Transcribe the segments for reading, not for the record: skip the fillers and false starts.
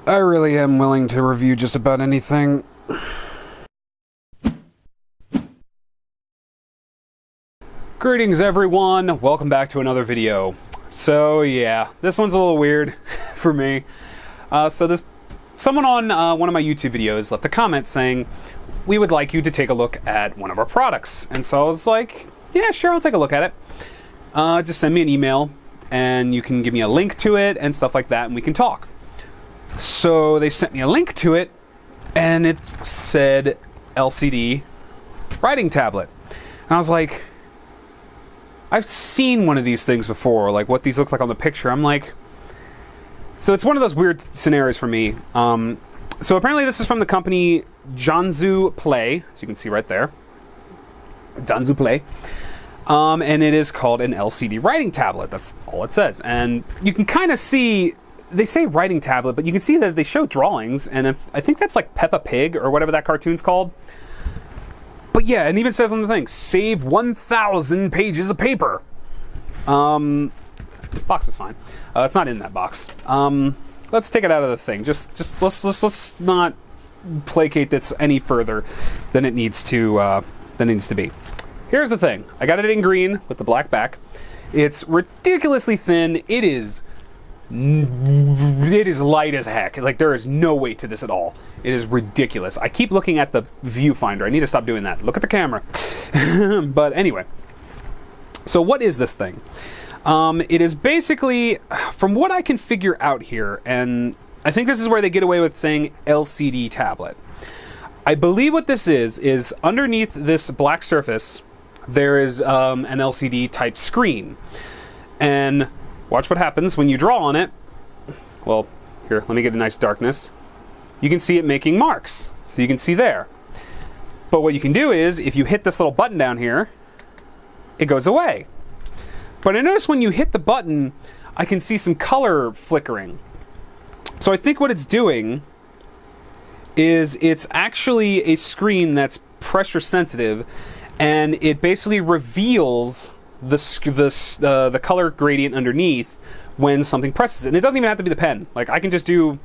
I really am willing to review just about anything. Greetings everyone, welcome back to another video. So yeah, this one's a little weird for me. Someone on one of my YouTube videos left a comment saying, we would like you to take a look at one of our products. And so I was like, yeah, sure, I'll take a look at it. Just send me an email and you can give me a link to it and stuff like that and we can talk. So they sent me a link to it and it said LCD writing tablet. And I was like, I've seen one of these things before, like what these look like on the picture. I'm like, so it's one of those weird scenarios for me. So apparently this is from the company Janzoo Play, as you can see right there. Janzoo Play. And it is called an LCD writing tablet. That's all it says. And you can kind of see, they say writing tablet, but you can see that they show drawings. And I think that's like Peppa Pig or whatever that cartoon's called. But yeah, it even says on the thing, save 1,000 pages of paper. Box is fine. It's not in that box. Let's take it out of the thing. Just let's not placate this any further than it needs to be. Here's the thing. I got it in green with the black back. It's ridiculously thin. It is light as heck. Like, there is no weight to this at all. It is ridiculous. I keep looking at the viewfinder. I need to stop doing that. Look at the camera. But anyway. So what is this thing? It is basically, from what I can figure out here, and I think this is where they get away with saying LCD tablet. I believe what this is underneath this black surface, there is an LCD type screen. And watch what happens when you draw on it. Well, here, let me get a nice darkness. You can see it making marks. So you can see there. But what you can do is, if you hit this little button down here, it goes away. But I notice when you hit the button, I can see some color flickering. So I think what it's doing is it's actually a screen that's pressure sensitive, and it basically reveals the color gradient underneath when something presses it. And it doesn't even have to be the pen. Like, I can just do,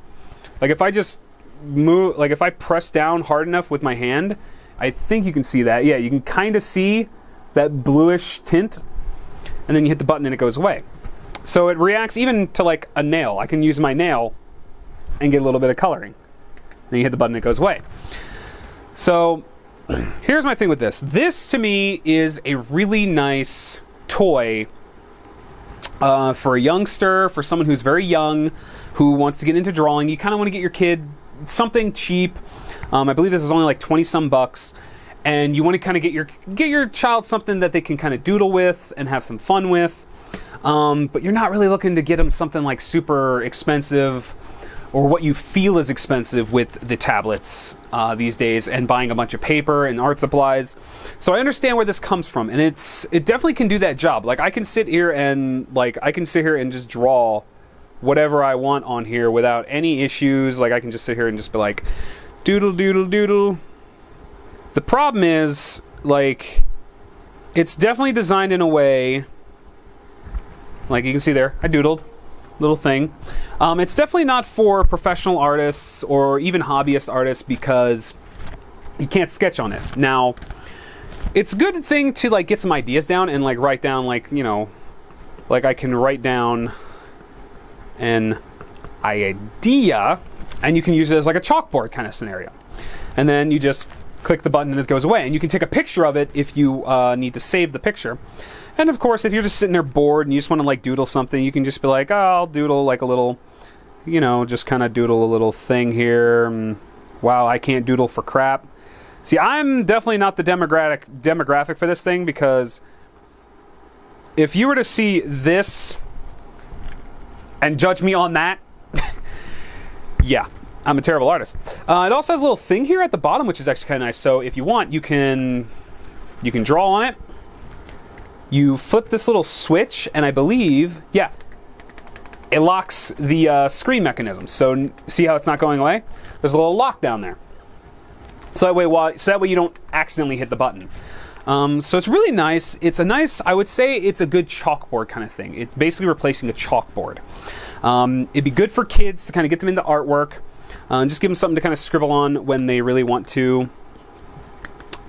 like, if I just move, like if I press down hard enough with my hand, I think you can see that. Yeah, you can kind of see that bluish tint, and then you hit the button and it goes away. So it reacts even to like a nail. I can use my nail and get a little bit of coloring. Then you hit the button and it goes away. So here's my thing with this. This to me is a really nice toy for a youngster, for someone who's very young, who wants to get into drawing. You kind of want to get your kid something cheap. I believe this is only like 20 some bucks. And you want to kind of get your child something that they can kind of doodle with and have some fun with. But you're not really looking to get them something like super expensive or what you feel is expensive with the tablets these days, and buying a bunch of paper and art supplies. So I understand where this comes from, and it definitely can do that job. Like, I can sit here and just draw whatever I want on here without any issues. Like, I can just sit here and just be like, doodle doodle doodle. The problem is, like, it's definitely designed in a way, like you can see there, I doodled, little thing. It's definitely not for professional artists or even hobbyist artists because you can't sketch on it. Now, it's a good thing to, like, get some ideas down and, like, write down, like, you know, like I can write down an idea and you can use it as like a chalkboard kind of scenario. And then you just click the button and it goes away. And you can take a picture of it if you need to save the picture. And of course, if you're just sitting there bored and you just want to like doodle something, you can just be like, oh, I'll doodle like a little, you know, just kind of doodle a little thing here. Wow, I can't doodle for crap. See, I'm definitely not the demographic for this thing, because if you were to see this and judge me on that, yeah, I'm a terrible artist. It also has a little thing here at the bottom, which is actually kind of nice. So if you want, you can draw on it. You flip this little switch, and I believe, yeah, it locks the screen mechanism. So see how it's not going away? There's a little lock down there. So that way you don't accidentally hit the button. So it's really nice. It's a nice, I would say it's a good chalkboard kind of thing. It's basically replacing a chalkboard. It'd be good for kids to kind of get them into artwork. Just give them something to kind of scribble on when they really want to.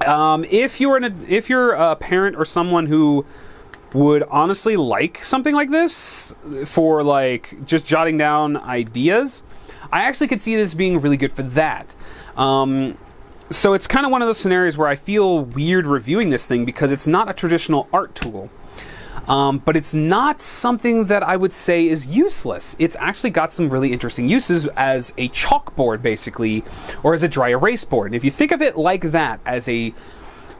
If you're a parent or someone who would honestly like something like this for like just jotting down ideas, I actually could see this being really good for that. So it's kind of one of those scenarios where I feel weird reviewing this thing because it's not a traditional art tool. But it's not something that I would say is useless. It's actually got some really interesting uses as a chalkboard, basically, or as a dry erase board. And if you think of it like that, as a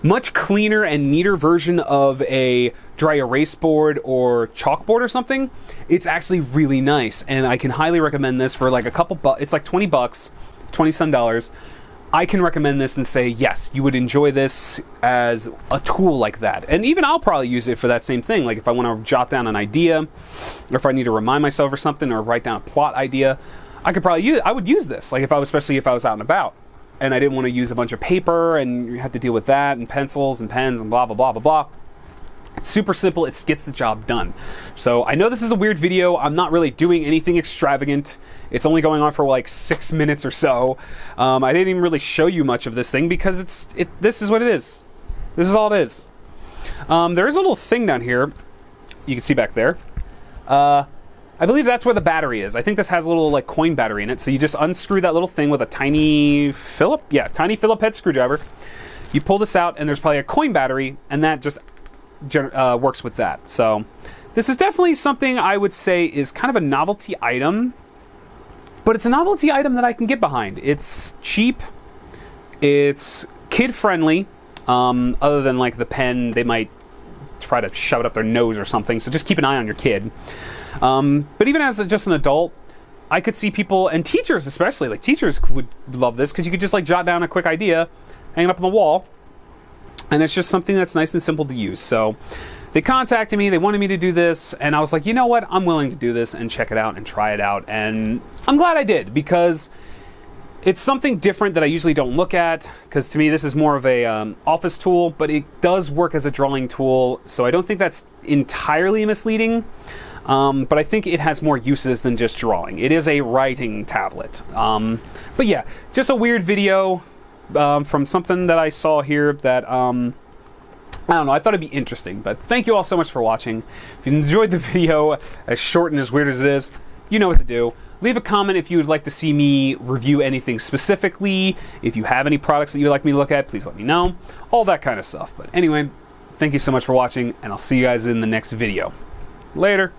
much cleaner and neater version of a dry erase board or chalkboard or something, it's actually really nice. And I can highly recommend this for like a couple bucks. It's like $20, $20 some. I can recommend this and say, yes, you would enjoy this as a tool like that. And even I'll probably use it for that same thing. Like if I want to jot down an idea, or if I need to remind myself or something, or write down a plot idea, I would use this. Like especially if I was out and about and I didn't want to use a bunch of paper and you have to deal with that and pencils and pens and blah, blah, blah, blah, blah. It's super simple. It gets the job done. So I know this is a weird video. I'm not really doing anything extravagant. It's only going on for like 6 minutes or so. I didn't even really show you much of this thing because this is what it is. This is all it is. There is a little thing down here. You can see back there. I believe that's where the battery is. I think this has a little like coin battery in it. So you just unscrew that little thing with a tiny Phillips head screwdriver. You pull this out and there's probably a coin battery, and that just works with that. So this is definitely something I would say is kind of a novelty item, but it's a novelty item that I can get behind. It's cheap, it's kid friendly, other than like the pen, they might try to shove it up their nose or something, so just keep an eye on your kid. But even as just an adult, I could see people, and teachers especially, like teachers would love this because you could just like jot down a quick idea, hang it up on the wall, and it's just something that's nice and simple to use. So they contacted me, they wanted me to do this, and I was like, you know what, I'm willing to do this and check it out and try it out. And I'm glad I did, because it's something different that I usually don't look at, because to me this is more of a office tool, but it does work as a drawing tool, so I don't think that's entirely misleading. But I think it has more uses than just drawing. It is a writing tablet. But yeah, just a weird video from something that I saw here that, I don't know, I thought it'd be interesting. But thank you all so much for watching. If you enjoyed the video, as short and as weird as it is, you know what to do. Leave a comment if you would like to see me review anything specifically. If you have any products that you would like me to look at, please let me know. All that kind of stuff. But anyway, thank you so much for watching, and I'll see you guys in the next video. Later.